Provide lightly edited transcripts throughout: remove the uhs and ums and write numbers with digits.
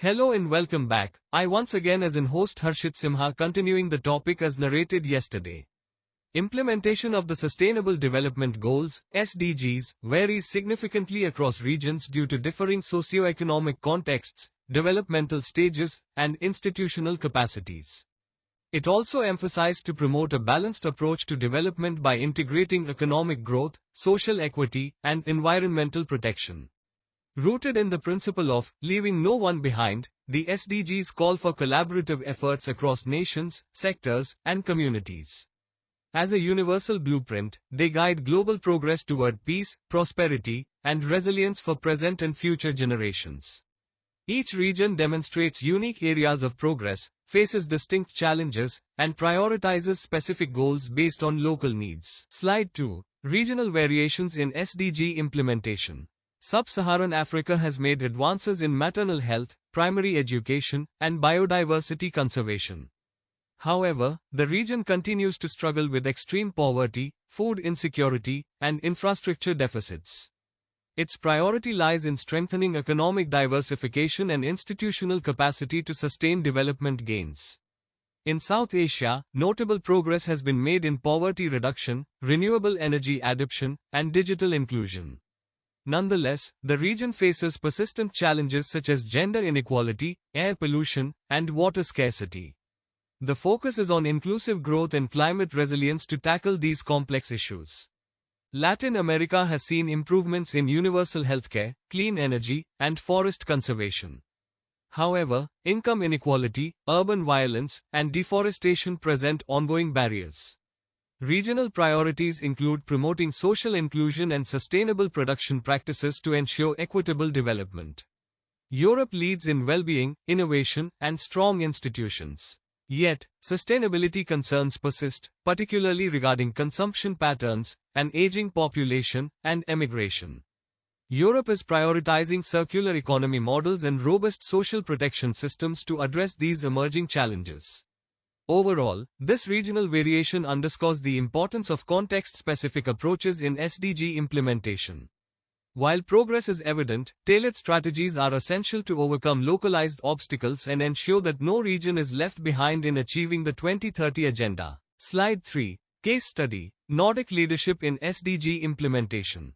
Hello and welcome back. I once again as in host Harshit Simha continuing the topic as narrated yesterday. Implementation of the Sustainable Development Goals, SDGs, varies significantly across regions due to differing socio-economic contexts, developmental stages, and institutional capacities. It also emphasized to promote a balanced approach to development by integrating economic growth, social equity, and environmental protection. Rooted in the principle of leaving no one behind, the SDGs call for collaborative efforts across nations, sectors, and communities. As a universal blueprint, they guide global progress toward peace, prosperity, and resilience for present and future generations. Each region demonstrates unique areas of progress, faces distinct challenges, and prioritizes specific goals based on local needs. Slide 2. Regional variations in SDG implementation. Sub-Saharan Africa has made advances in maternal health, primary education, and biodiversity conservation. However, the region continues to struggle with extreme poverty, food insecurity, and infrastructure deficits. Its priority lies in strengthening economic diversification and institutional capacity to sustain development gains. In South Asia, notable progress has been made in poverty reduction, renewable energy adoption, and digital inclusion. Nonetheless, the region faces persistent challenges such as gender inequality, air pollution, and water scarcity. The focus is on inclusive growth and climate resilience to tackle these complex issues. Latin America has seen improvements in universal healthcare, clean energy, and forest conservation. However, income inequality, urban violence, and deforestation present ongoing barriers. Regional priorities include promoting social inclusion and sustainable production practices to ensure equitable development. Europe leads in well-being, innovation, and strong institutions. Yet, sustainability concerns persist, particularly regarding consumption patterns, an aging population, and emigration. Europe is prioritizing circular economy models and robust social protection systems to address these emerging challenges. Overall, this regional variation underscores the importance of context-specific approaches in SDG implementation. While progress is evident, tailored strategies are essential to overcome localized obstacles and ensure that no region is left behind in achieving the 2030 agenda. Slide 3. Case Study: Nordic Leadership in SDG Implementation.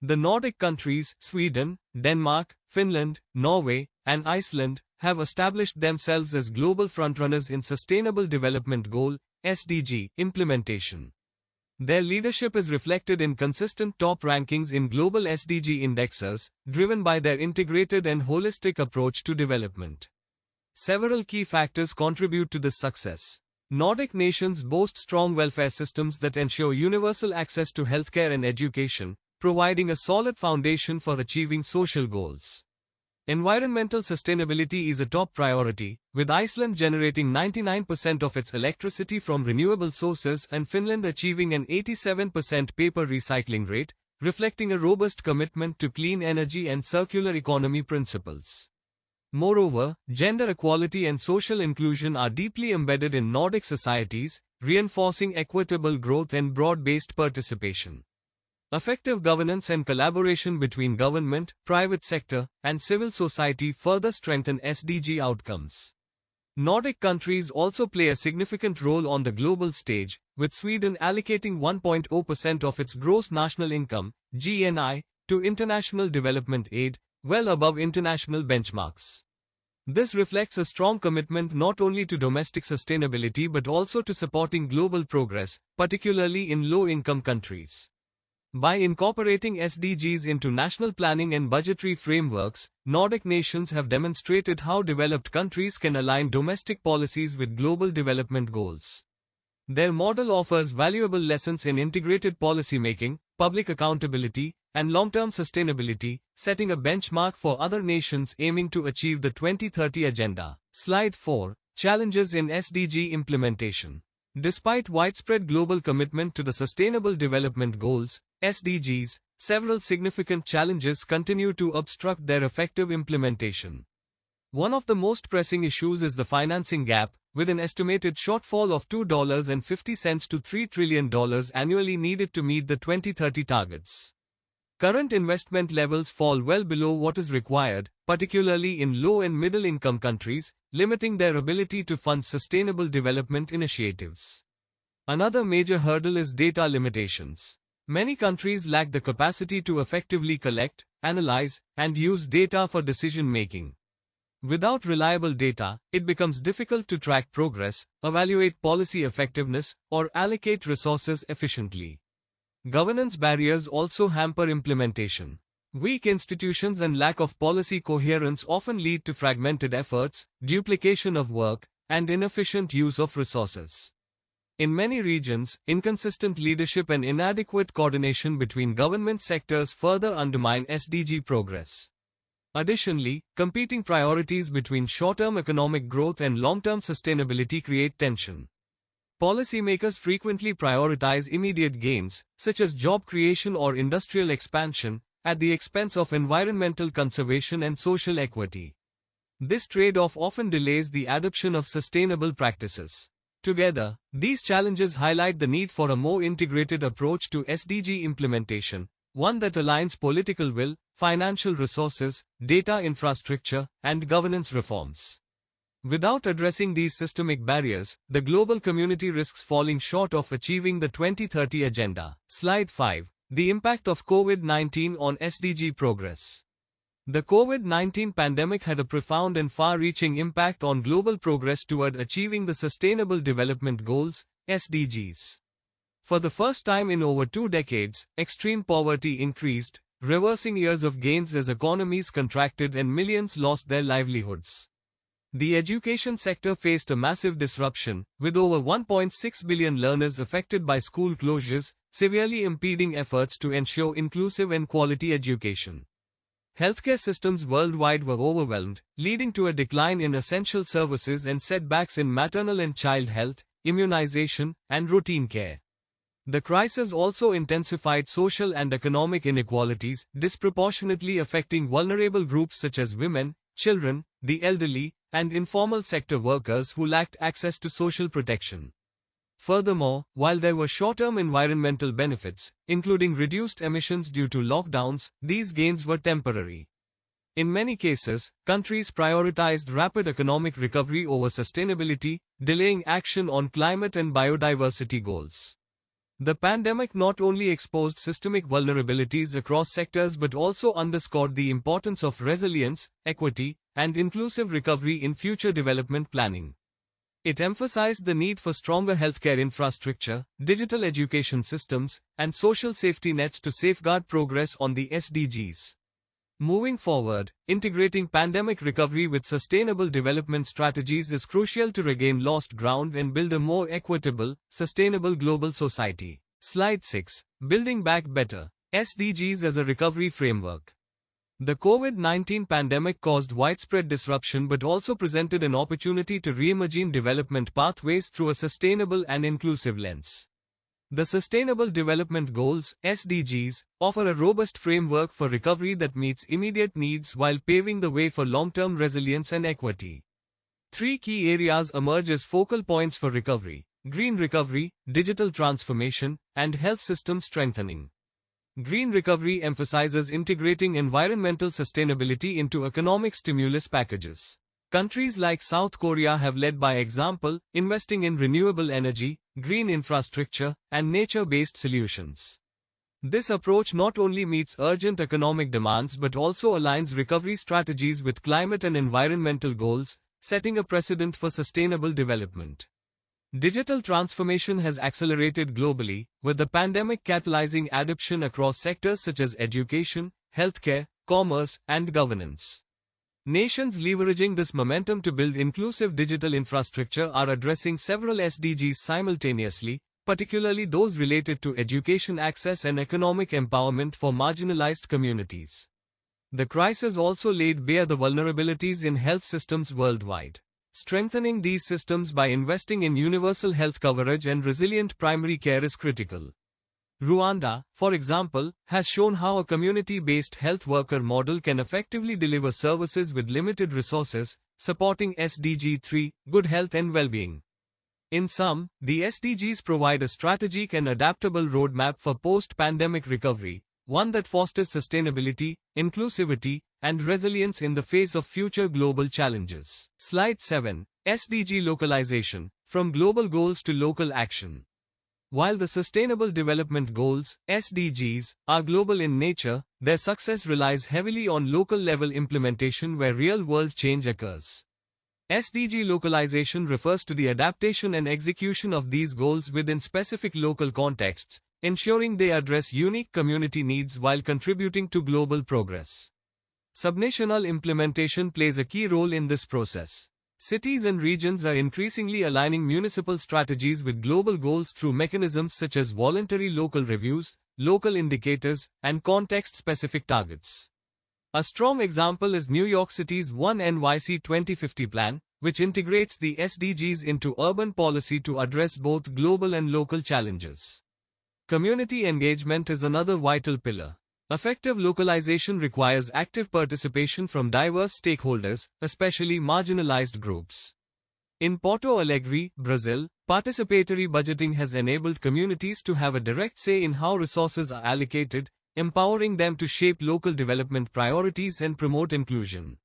The Nordic countries, Sweden, Denmark, Finland, Norway, and Iceland, have established themselves as global frontrunners in Sustainable Development Goal, SDG, implementation. Their leadership is reflected in consistent top rankings in global SDG indexes, driven by their integrated and holistic approach to development. Several key factors contribute to this success. Nordic nations boast strong welfare systems that ensure universal access to healthcare and education, providing a solid foundation for achieving social goals. Environmental sustainability is a top priority, with Iceland generating 99% of its electricity from renewable sources and Finland achieving an 87% paper recycling rate, reflecting a robust commitment to clean energy and circular economy principles. Moreover, gender equality and social inclusion are deeply embedded in Nordic societies, reinforcing equitable growth and broad-based participation. Effective governance and collaboration between government, private sector, and civil society further strengthen SDG outcomes. Nordic countries also play a significant role on the global stage, with Sweden allocating 1.0% of its gross national income, GNI, to international development aid, well above international benchmarks. This reflects a strong commitment not only to domestic sustainability but also to supporting global progress, particularly in low-income countries. By incorporating SDGs into national planning and budgetary frameworks, Nordic nations have demonstrated how developed countries can align domestic policies with global development goals. Their model offers valuable lessons in integrated policymaking, public accountability, and long-term sustainability, setting a benchmark for other nations aiming to achieve the 2030 agenda. Slide 4. Challenges in SDG implementation. Despite widespread global commitment to the Sustainable Development Goals, SDGs, several significant challenges continue to obstruct their effective implementation. One of the most pressing issues is the financing gap, with an estimated shortfall of $2.50 to $3 trillion annually needed to meet the 2030 targets. current investment levels fall well below what is required, particularly in low and middle-income countries, limiting their ability to fund sustainable development initiatives. Another major hurdle is data limitations. Many countries lack the capacity to effectively collect, analyze, and use data for decision-making. Without reliable data, it becomes difficult to track progress, evaluate policy effectiveness, or allocate resources efficiently. Governance barriers also hamper implementation. Weak institutions and lack of policy coherence often lead to fragmented efforts, duplication of work, and inefficient use of resources. In many regions, inconsistent leadership and inadequate coordination between government sectors further undermine SDG progress. Additionally, competing priorities between short-term economic growth and long-term sustainability create tension. Policymakers frequently prioritize immediate gains, such as job creation or industrial expansion, at the expense of environmental conservation and social equity. This trade-off often delays the adoption of sustainable practices. Together, these challenges highlight the need for a more integrated approach to SDG implementation, one that aligns political will, financial resources, data infrastructure, and governance reforms. Without addressing these systemic barriers, the global community risks falling short of achieving the 2030 Agenda. Slide 5. The impact of COVID-19 on SDG progress. The COVID-19 pandemic had a profound and far-reaching impact on global progress toward achieving the Sustainable Development Goals, SDGs. For the first time in over 2 decades, extreme poverty increased, reversing years of gains as economies contracted and millions lost their livelihoods. The education sector faced a massive disruption, with over 1.6 billion learners affected by school closures, severely impeding efforts to ensure inclusive and quality education. Healthcare systems worldwide were overwhelmed, leading to a decline in essential services and setbacks in maternal and child health, immunization, and routine care. The crisis also intensified social and economic inequalities, disproportionately affecting vulnerable groups such as women, children, the elderly, and informal sector workers who lacked access to social protection. Furthermore, while there were short-term environmental benefits, including reduced emissions due to lockdowns, these gains were temporary. In many cases, countries prioritized rapid economic recovery over sustainability, delaying action on climate and biodiversity goals. The pandemic not only exposed systemic vulnerabilities across sectors but also underscored the importance of resilience, equity, and inclusive recovery in future development planning. It emphasized the need for stronger healthcare infrastructure, digital education systems, and social safety nets to safeguard progress on the SDGs. Moving forward, integrating pandemic recovery with sustainable development strategies is crucial to regain lost ground and build a more equitable, sustainable global society. Slide 6. Building Back Better. SDGs as a recovery framework. The COVID-19 pandemic caused widespread disruption but also presented an opportunity to reimagine development pathways through a sustainable and inclusive lens. The Sustainable Development Goals, SDGs, offer a robust framework for recovery that meets immediate needs while paving the way for long-term resilience and equity. 3 key areas emerge as focal points for recovery: green recovery, digital transformation, and health system strengthening. Green recovery emphasizes integrating environmental sustainability into economic stimulus packages. Countries like South Korea have led by example, investing in renewable energy, green infrastructure, and nature-based solutions. This approach not only meets urgent economic demands but also aligns recovery strategies with climate and environmental goals, setting a precedent for sustainable development. Digital transformation has accelerated globally, with the pandemic catalyzing adoption across sectors such as education, healthcare, commerce, and governance. Nations leveraging this momentum to build inclusive digital infrastructure are addressing several SDGs simultaneously, particularly those related to education access and economic empowerment for marginalized communities. The crisis also laid bare the vulnerabilities in health systems worldwide. Strengthening these systems by investing in universal health coverage and resilient primary care is critical. Rwanda, for example, has shown how a community-based health worker model can effectively deliver services with limited resources, supporting SDG 3, good health and well-being. In sum, the SDGs provide a strategic and adaptable roadmap for post-pandemic recovery, one that fosters sustainability, inclusivity, and resilience in the face of future global challenges. Slide 7. SDG Localization, from global goals to local action. While the Sustainable Development Goals, SDGs, are global in nature, their success relies heavily on local-level implementation where real-world change occurs. SDG localization refers to the adaptation and execution of these goals within specific local contexts, ensuring they address unique community needs while contributing to global progress. Subnational implementation plays a key role in this process. Cities and regions are increasingly aligning municipal strategies with global goals through mechanisms such as voluntary local reviews, local indicators, and context-specific targets. A strong example is New York City's One NYC 2050 plan, which integrates the SDGs into urban policy to address both global and local challenges. Community engagement is another vital pillar. Effective localization requires active participation from diverse stakeholders, especially marginalized groups. In Porto Alegre, Brazil, participatory budgeting has enabled communities to have a direct say in how resources are allocated, empowering them to shape local development priorities and promote inclusion.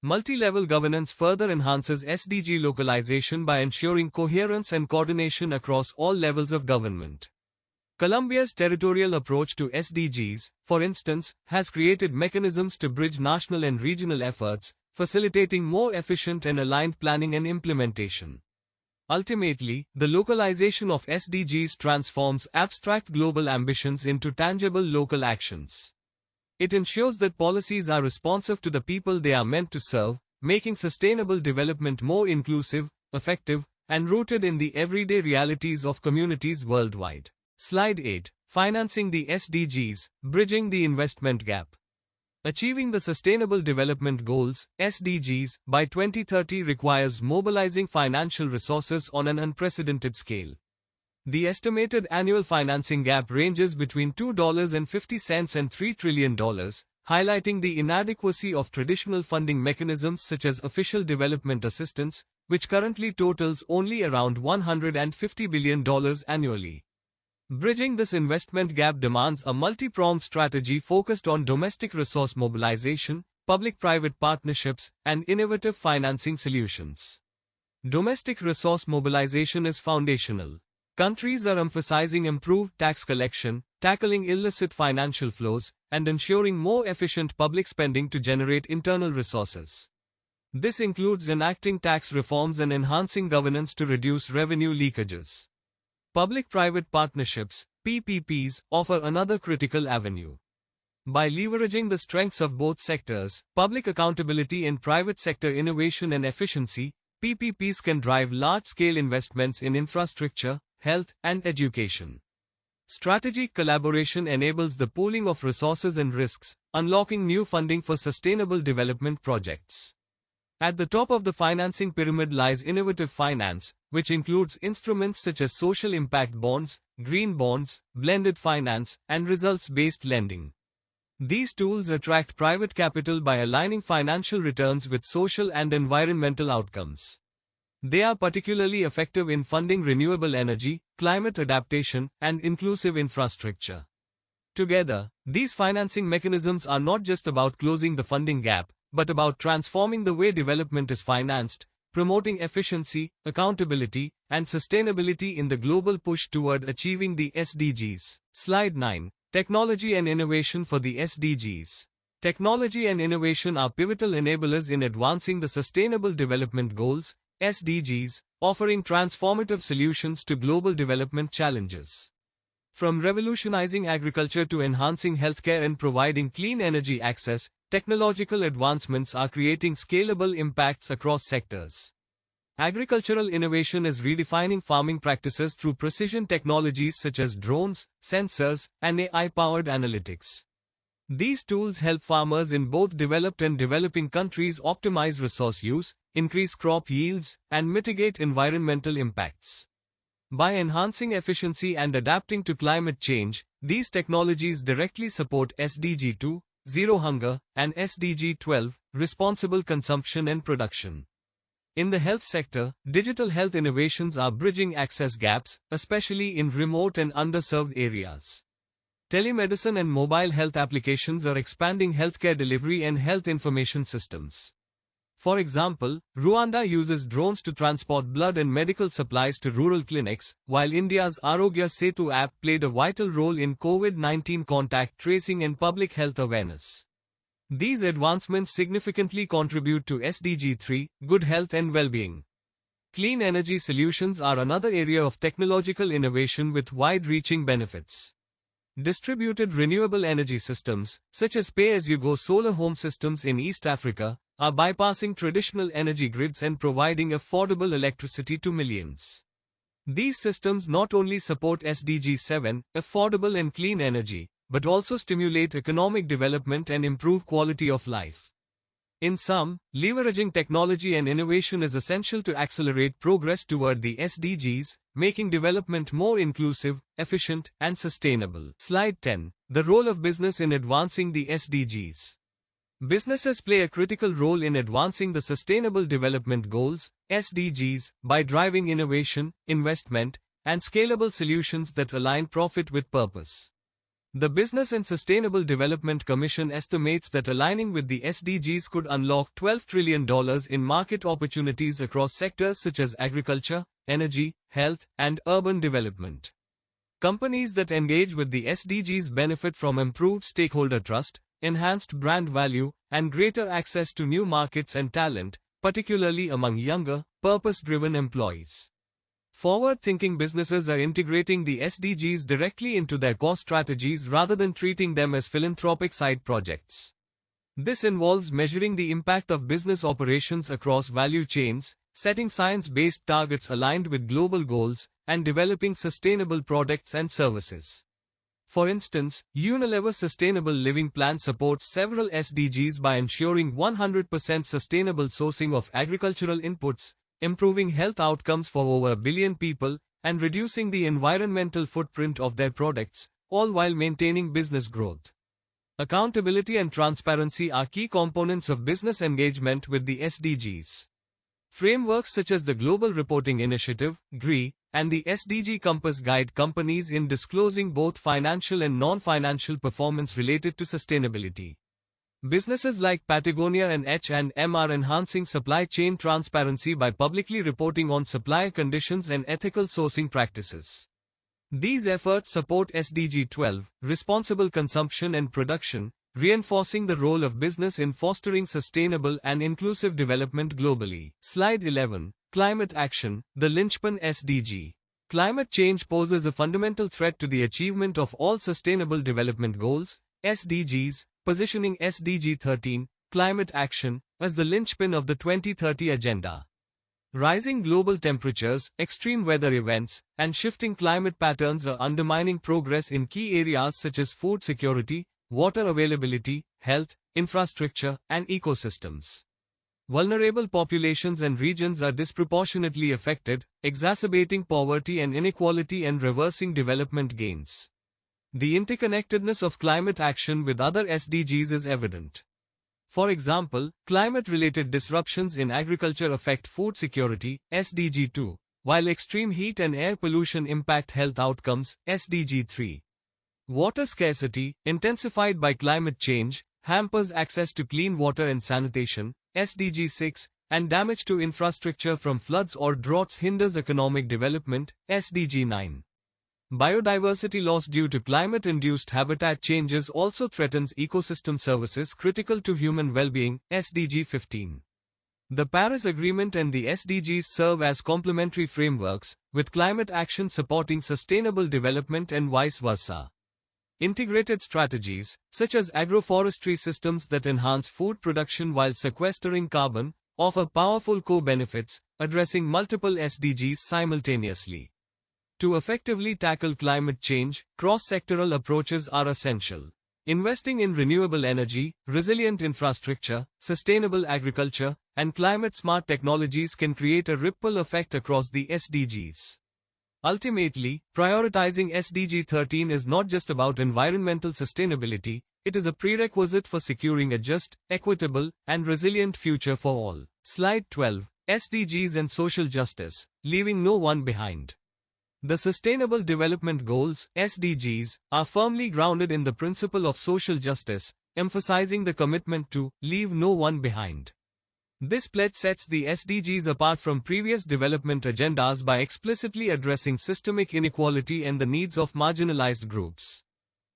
Multi-level governance further enhances SDG localization by ensuring coherence and coordination across all levels of government. Colombia's territorial approach to SDGs, for instance, has created mechanisms to bridge national and regional efforts, facilitating more efficient and aligned planning and implementation. Ultimately, the localization of SDGs transforms abstract global ambitions into tangible local actions. It ensures that policies are responsive to the people they are meant to serve, making sustainable development more inclusive, effective, and rooted in the everyday realities of communities worldwide. Slide 8. Financing the SDGs, Bridging the Investment Gap. Achieving the Sustainable Development Goals, SDGs, by 2030 requires mobilizing financial resources on an unprecedented scale. The estimated annual financing gap ranges between $2.50 and $3 trillion, highlighting the inadequacy of traditional funding mechanisms such as official development assistance, which currently totals only around $150 billion annually. Bridging this investment gap demands a multi-pronged strategy focused on domestic resource mobilization, public-private partnerships, and innovative financing solutions. Domestic resource mobilization is foundational. Countries are emphasizing improved tax collection, tackling illicit financial flows, and ensuring more efficient public spending to generate internal resources. This includes enacting tax reforms and enhancing governance to reduce revenue leakages. Public-private partnerships, PPPs, offer another critical avenue. By leveraging the strengths of both sectors, public accountability and private sector innovation and efficiency, PPPs can drive large-scale investments in infrastructure, health, and education. Strategic collaboration enables the pooling of resources and risks, unlocking new funding for sustainable development projects. At the top of the financing pyramid lies innovative finance, which includes instruments such as social impact bonds, green bonds, blended finance, and results-based lending. These tools attract private capital by aligning financial returns with social and environmental outcomes. They are particularly effective in funding renewable energy, climate adaptation, and inclusive infrastructure. Together, these financing mechanisms are not just about closing the funding gap, but about transforming the way development is financed, promoting efficiency, accountability, and sustainability in the global push toward achieving the SDGs. Slide 9. Technology and innovation for the SDGs. Technology and innovation are pivotal enablers in advancing the Sustainable Development Goals, SDGs, offering transformative solutions to global development challenges. From revolutionizing agriculture to enhancing healthcare and providing clean energy access, technological advancements are creating scalable impacts across sectors. Agricultural innovation is redefining farming practices through precision technologies such as drones, sensors, and AI-powered analytics. These tools help farmers in both developed and developing countries optimize resource use, increase crop yields, and mitigate environmental impacts. By enhancing efficiency and adapting to climate change, these technologies directly support SDG 2, Zero Hunger, and SDG 12, Responsible Consumption and Production. In the health sector, digital health innovations are bridging access gaps, especially in remote and underserved areas. Telemedicine and mobile health applications are expanding healthcare delivery and health information systems. For example, Rwanda uses drones to transport blood and medical supplies to rural clinics, while India's Arogya Setu app played a vital role in COVID-19 contact tracing and public health awareness. These advancements significantly contribute to SDG 3, good health and well-being. Clean energy solutions are another area of technological innovation with wide-reaching benefits. Distributed renewable energy systems, such as pay-as-you-go solar home systems in East Africa, are bypassing traditional energy grids and providing affordable electricity to millions. These systems not only support SDG 7, affordable and clean energy, but also stimulate economic development and improve quality of life. In sum, leveraging technology and innovation is essential to accelerate progress toward the SDGs, making development more inclusive, efficient, and sustainable. Slide 10. The role of business in advancing the SDGs. Businesses play a critical role in advancing the Sustainable Development Goals, SDGs, by driving innovation, investment, and scalable solutions that align profit with purpose. The Business and Sustainable Development Commission estimates that aligning with the SDGs could unlock $12 trillion in market opportunities across sectors such as agriculture, energy, health, and urban development. Companies that engage with the SDGs benefit from improved stakeholder trust, enhanced brand value, and greater access to new markets and talent, particularly among younger, purpose-driven employees. Forward-thinking businesses are integrating the SDGs directly into their core strategies rather than treating them as philanthropic side projects. This involves measuring the impact of business operations across value chains, setting science-based targets aligned with global goals, and developing sustainable products and services. For instance, Unilever's Sustainable Living Plan supports several SDGs by ensuring 100% sustainable sourcing of agricultural inputs, improving health outcomes for over 1 billion people, and reducing the environmental footprint of their products, all while maintaining business growth. Accountability and transparency are key components of business engagement with the SDGs. Frameworks such as the Global Reporting Initiative, GRI, and the SDG Compass guide companies in disclosing both financial and non-financial performance related to sustainability. Businesses like Patagonia and H&M are enhancing supply chain transparency by publicly reporting on supplier conditions and ethical sourcing practices. These efforts support SDG 12, responsible consumption and production, reinforcing the role of business in fostering sustainable and inclusive development globally. Slide 11. Climate action, the Lynchpin SDG. Climate change poses a fundamental threat to the achievement of all Sustainable Development Goals, SDGs, positioning SDG 13, climate action, as the linchpin of the 2030 Agenda. Rising global temperatures, extreme weather events, and shifting climate patterns are undermining progress in key areas such as food security, water availability, health, infrastructure, and ecosystems. Vulnerable populations and regions are disproportionately affected, exacerbating poverty and inequality and reversing development gains. The interconnectedness of climate action with other SDGs is evident. For example, climate-related disruptions in agriculture affect food security, SDG 2, while extreme heat and air pollution impact health outcomes, SDG 3. Water scarcity, intensified by climate change, hampers access to clean water and sanitation, SDG 6, and damage to infrastructure from floods or droughts hinders economic development, SDG 9. Biodiversity loss due to climate-induced habitat changes also threatens ecosystem services critical to human well-being, SDG 15. The Paris Agreement and the SDGs serve as complementary frameworks, with climate action supporting sustainable development and vice versa. Integrated strategies, such as agroforestry systems that enhance food production while sequestering carbon, offer powerful co-benefits, addressing multiple SDGs simultaneously. To effectively tackle climate change, cross-sectoral approaches are essential. Investing in renewable energy, resilient infrastructure, sustainable agriculture, and climate-smart technologies can create a ripple effect across the SDGs. Ultimately, prioritizing SDG 13 is not just about environmental sustainability, it is a prerequisite for securing a just, equitable, and resilient future for all. Slide 12. SDGs and social justice, leaving no one behind. The Sustainable Development Goals, SDGs, are firmly grounded in the principle of social justice, emphasizing the commitment to leave no one behind. This pledge sets the SDGs apart from previous development agendas by explicitly addressing systemic inequality and the needs of marginalized groups.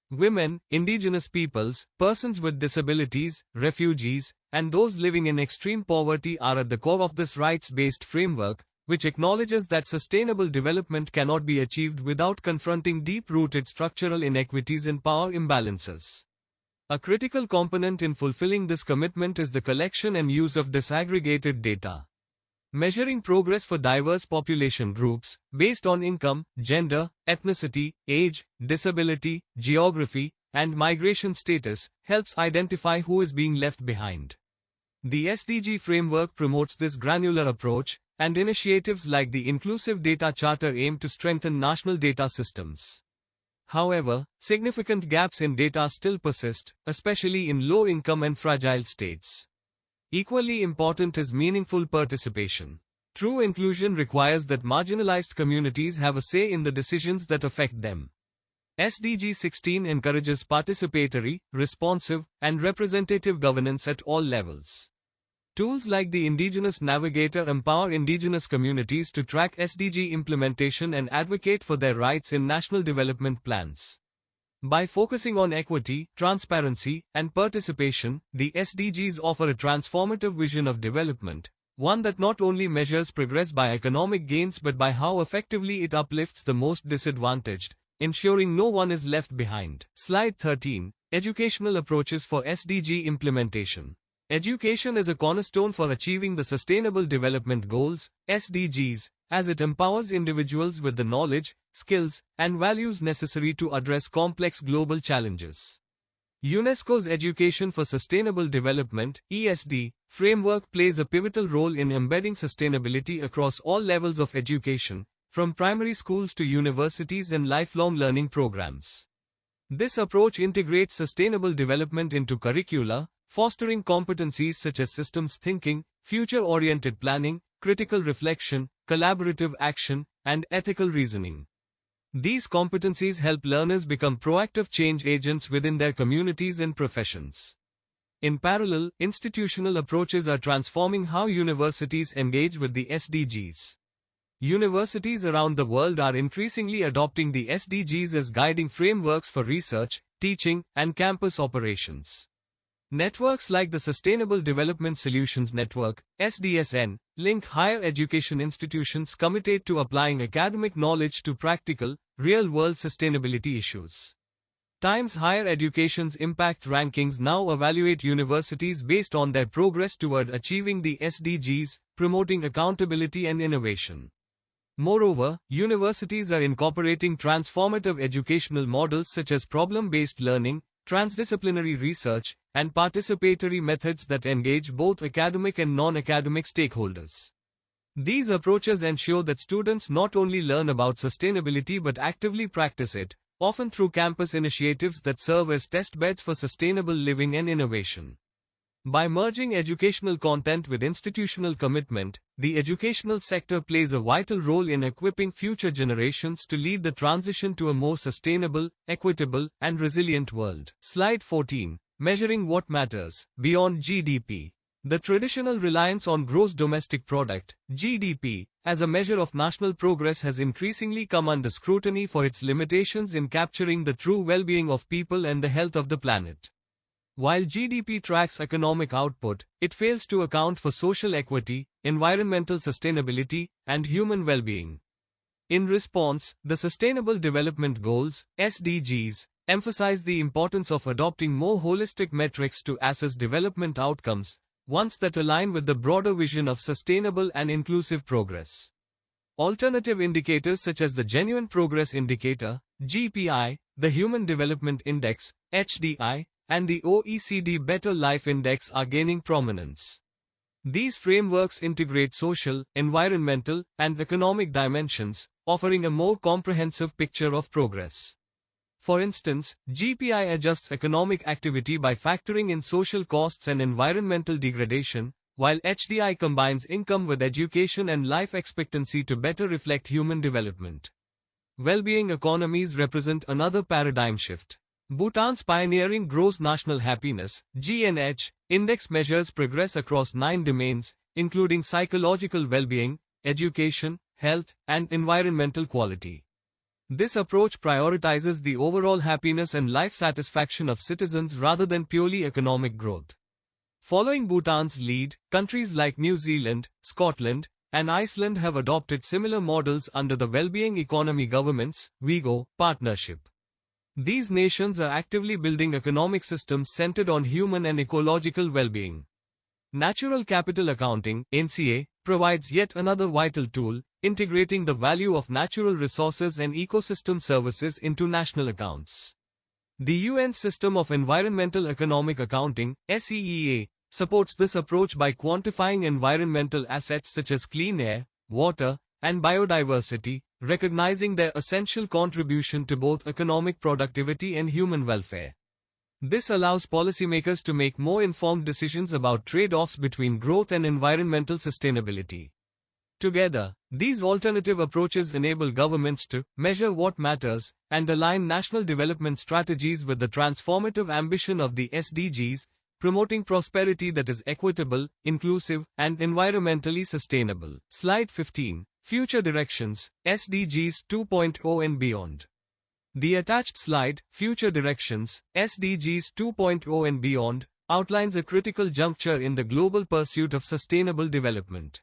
Women, indigenous peoples, persons with disabilities, refugees, and those living in extreme poverty are at the core of this rights-based framework, which acknowledges that sustainable development cannot be achieved without confronting deep-rooted structural inequities and power imbalances. A critical component in fulfilling this commitment is the collection and use of disaggregated data. Measuring progress for diverse population groups, based on income, gender, ethnicity, age, disability, geography, and migration status, helps identify who is being left behind. The SDG framework promotes this granular approach, and initiatives like the Inclusive Data Charter aim to strengthen national data systems. However, significant gaps in data still persist, especially in low-income and fragile states. Equally important is meaningful participation. True inclusion requires that marginalized communities have a say in the decisions that affect them. SDG 16 encourages participatory, responsive, and representative governance at all levels. Tools like the Indigenous Navigator empower indigenous communities to track SDG implementation and advocate for their rights in national development plans. By focusing on equity, transparency, and participation, the SDGs offer a transformative vision of development, one that not only measures progress by economic gains but by how effectively it uplifts the most disadvantaged, ensuring no one is left behind. Slide 13. Educational approaches for SDG implementation. Education is a cornerstone for achieving the Sustainable Development Goals, SDGs, as it empowers individuals with the knowledge, skills, and values necessary to address complex global challenges. UNESCO's Education for Sustainable Development (ESD) framework plays a pivotal role in embedding sustainability across all levels of education, from primary schools to universities and lifelong learning programs. This approach integrates sustainable development into curricula, fostering competencies such as systems thinking, future-oriented planning, critical reflection, collaborative action, and ethical reasoning. These competencies help learners become proactive change agents within their communities and professions. In parallel, institutional approaches are transforming how universities engage with the SDGs. Universities around the world are increasingly adopting the SDGs as guiding frameworks for research, teaching, and campus operations. Networks like the Sustainable Development Solutions Network, SDSN, link higher education institutions committed to applying academic knowledge to practical, real-world sustainability issues. Times Higher Education's impact rankings now evaluate universities based on their progress toward achieving the SDGs, promoting accountability and innovation. Moreover, universities are incorporating transformative educational models such as problem-based learning, transdisciplinary research, and participatory methods that engage both academic and non-academic stakeholders. These approaches ensure that students not only learn about sustainability but actively practice it, often through campus initiatives that serve as testbeds for sustainable living and innovation. By merging educational content with institutional commitment, the educational sector plays a vital role in equipping future generations to lead the transition to a more sustainable, equitable, and resilient world. Slide 14. Measuring what matters, beyond GDP. The traditional reliance on gross domestic product, GDP, as a measure of national progress has increasingly come under scrutiny for its limitations in capturing the true well-being of people and the health of the planet. While GDP tracks economic output, it fails to account for social equity, environmental sustainability, and human well-being. In response, the Sustainable Development Goals, SDGs, emphasize the importance of adopting more holistic metrics to assess development outcomes, ones that align with the broader vision of sustainable and inclusive progress. Alternative indicators such as the Genuine Progress Indicator, GPI, the Human Development Index, HDI, and the OECD Better Life Index are gaining prominence. These frameworks integrate social, environmental, and economic dimensions, offering a more comprehensive picture of progress. For instance, GPI adjusts economic activity by factoring in social costs and environmental degradation, while HDI combines income with education and life expectancy to better reflect human development. well-being economies represent another paradigm shift. Bhutan's pioneering Gross National Happiness (GNH) index measures progress across 9 domains, including psychological well-being, education, health, and environmental quality. This approach prioritizes the overall happiness and life satisfaction of citizens rather than purely economic growth. Following Bhutan's lead, countries like New Zealand, Scotland, and Iceland have adopted similar models under the Wellbeing Economy Government's (WEGO) partnership. These nations are actively building economic systems centered on human and ecological well-being. Natural Capital Accounting (NCA) provides yet another vital tool, integrating the value of natural resources and ecosystem services into national accounts. The UN System of Environmental Economic Accounting (SEEA) supports this approach by quantifying environmental assets such as clean air, water, and biodiversity, recognizing their essential contribution to both economic productivity and human welfare. This allows policymakers to make more informed decisions about trade-offs between growth and environmental sustainability. Together, these alternative approaches enable governments to measure what matters and align national development strategies with the transformative ambition of the SDGs, promoting prosperity that is equitable, inclusive, and environmentally sustainable. Slide 15. Future Directions, SDGs 2.0 and Beyond. The attached slide, Future Directions, SDGs 2.0 and Beyond, outlines a critical juncture in the global pursuit of sustainable development.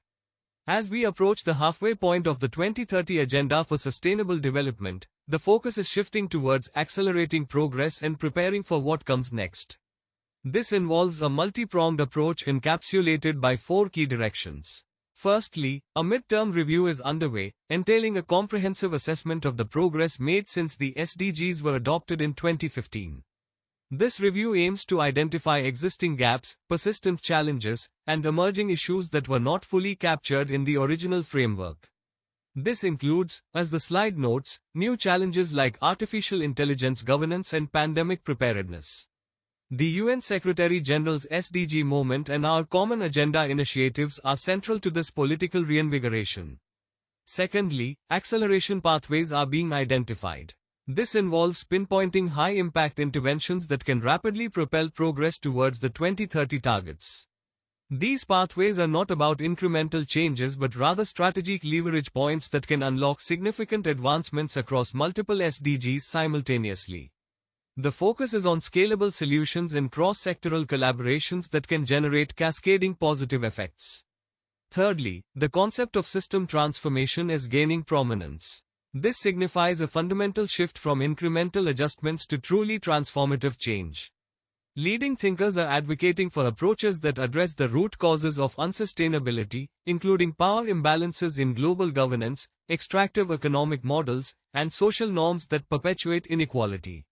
As we approach the halfway point of the 2030 Agenda for Sustainable Development, the focus is shifting towards accelerating progress and preparing for what comes next. This involves a multi-pronged approach encapsulated by 4 key directions. Firstly, a midterm review is underway, entailing a comprehensive assessment of the progress made since the SDGs were adopted in 2015. This review aims to identify existing gaps, persistent challenges, and emerging issues that were not fully captured in the original framework. This includes, as the slide notes, new challenges like artificial intelligence governance and pandemic preparedness. The UN Secretary-General's SDG Moment and our Common Agenda initiatives are central to this political reinvigoration. Secondly, acceleration pathways are being identified. This involves pinpointing high-impact interventions that can rapidly propel progress towards the 2030 targets. These pathways are not about incremental changes but rather strategic leverage points that can unlock significant advancements across multiple SDGs simultaneously. The focus is on scalable solutions and cross-sectoral collaborations that can generate cascading positive effects. Thirdly, the concept of system transformation is gaining prominence. This signifies a fundamental shift from incremental adjustments to truly transformative change. Leading thinkers are advocating for approaches that address the root causes of unsustainability, including power imbalances in global governance, extractive economic models, and social norms that perpetuate inequality.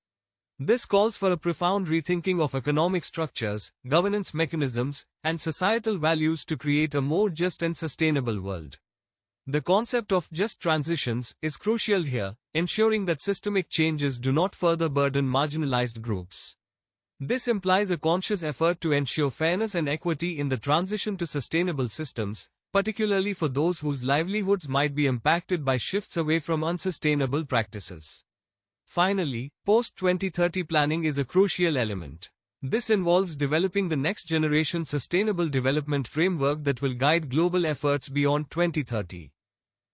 This calls for a profound rethinking of economic structures, governance mechanisms, and societal values to create a more just and sustainable world. The concept of just transitions is crucial here, ensuring that systemic changes do not further burden marginalized groups. This implies a conscious effort to ensure fairness and equity in the transition to sustainable systems, particularly for those whose livelihoods might be impacted by shifts away from unsustainable practices. Finally, post-2030 planning is a crucial element. This involves developing the next-generation sustainable development framework that will guide global efforts beyond 2030.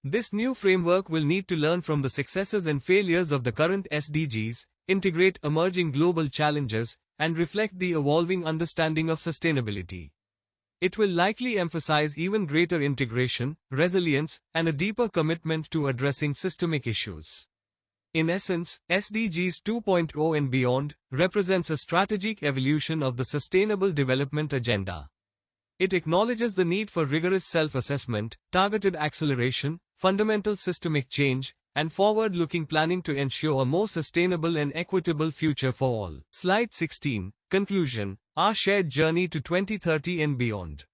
This new framework will need to learn from the successes and failures of the current SDGs, integrate emerging global challenges, and reflect the evolving understanding of sustainability. It will likely emphasize even greater integration, resilience, and a deeper commitment to addressing systemic issues. In essence, SDGs 2.0 and beyond represents a strategic evolution of the Sustainable Development Agenda. It acknowledges the need for rigorous self-assessment, targeted acceleration, fundamental systemic change, and forward-looking planning to ensure a more sustainable and equitable future for all. Slide 16. Conclusion. Our shared journey to 2030 and beyond.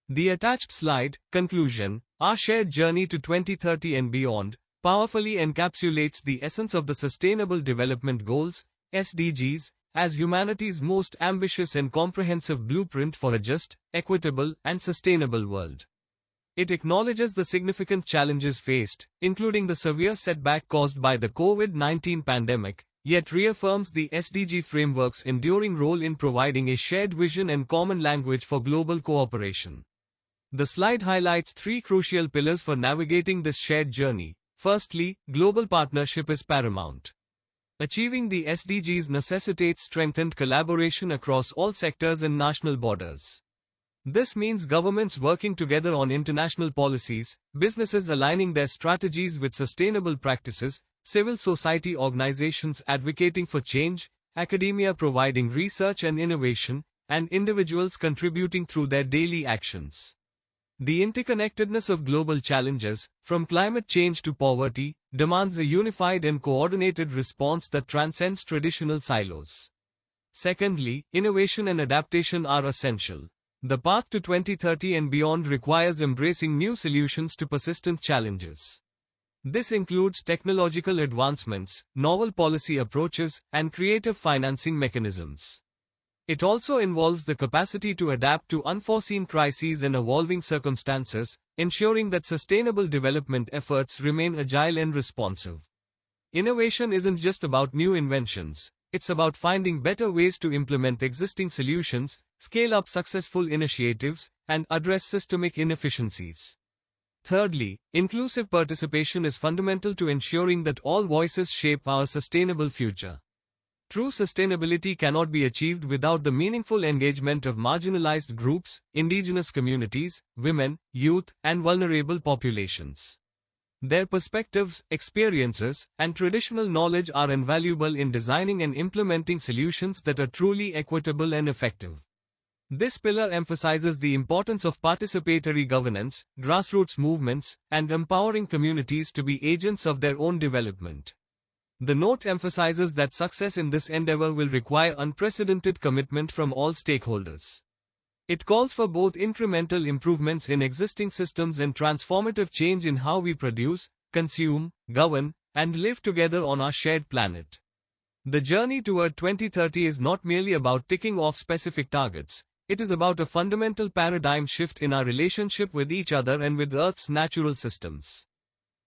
The attached slide, Conclusion. Our shared journey to 2030 and beyond, powerfully encapsulates the essence of the Sustainable Development Goals, SDGs, as humanity's most ambitious and comprehensive blueprint for a just, equitable, and sustainable world. It acknowledges the significant challenges faced, including the severe setback caused by the COVID-19 pandemic, yet reaffirms the SDG framework's enduring role in providing a shared vision and common language for global cooperation. The slide highlights three crucial pillars for navigating this shared journey. Firstly, global partnership is paramount. Achieving the SDGs necessitates strengthened collaboration across all sectors and national borders. This means governments working together on international policies, businesses aligning their strategies with sustainable practices, civil society organizations advocating for change, academia providing research and innovation, and individuals contributing through their daily actions. The interconnectedness of global challenges, from climate change to poverty, demands a unified and coordinated response that transcends traditional silos. Secondly, innovation and adaptation are essential. The path to 2030 and beyond requires embracing new solutions to persistent challenges. This includes technological advancements, novel policy approaches, and creative financing mechanisms. It also involves the capacity to adapt to unforeseen crises and evolving circumstances, ensuring that sustainable development efforts remain agile and responsive. Innovation isn't just about new inventions. It's about finding better ways to implement existing solutions, scale up successful initiatives, and address systemic inefficiencies. Thirdly, inclusive participation is fundamental to ensuring that all voices shape our sustainable future. True sustainability cannot be achieved without the meaningful engagement of marginalized groups, indigenous communities, women, youth, and vulnerable populations. Their perspectives, experiences, and traditional knowledge are invaluable in designing and implementing solutions that are truly equitable and effective. This pillar emphasizes the importance of participatory governance, grassroots movements, and empowering communities to be agents of their own development. The note emphasizes that success in this endeavor will require unprecedented commitment from all stakeholders. It calls for both incremental improvements in existing systems and transformative change in how we produce, consume, govern, and live together on our shared planet. The journey toward 2030 is not merely about ticking off specific targets. It is about a fundamental paradigm shift in our relationship with each other and with Earth's natural systems.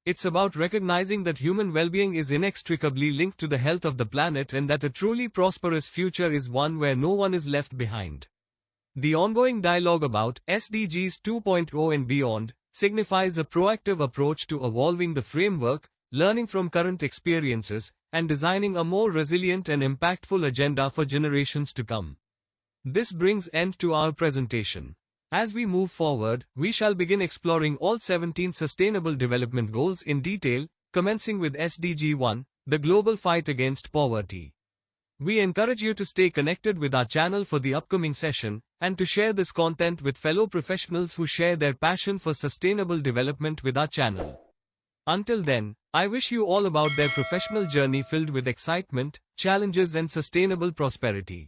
It's about recognizing that human well-being is inextricably linked to the health of the planet and that a truly prosperous future is one where no one is left behind. The ongoing dialogue about SDGs 2.0 and beyond signifies a proactive approach to evolving the framework, learning from current experiences, and designing a more resilient and impactful agenda for generations to come. This brings end to our presentation. As we move forward, we shall begin exploring all 17 Sustainable Development Goals in detail, commencing with SDG 1, the global fight against poverty. We encourage you to stay connected with our channel for the upcoming session, and to share this content with fellow professionals who share their passion for sustainable development with our channel. Until then, I wish you all about their professional journey filled with excitement, challenges and sustainable prosperity.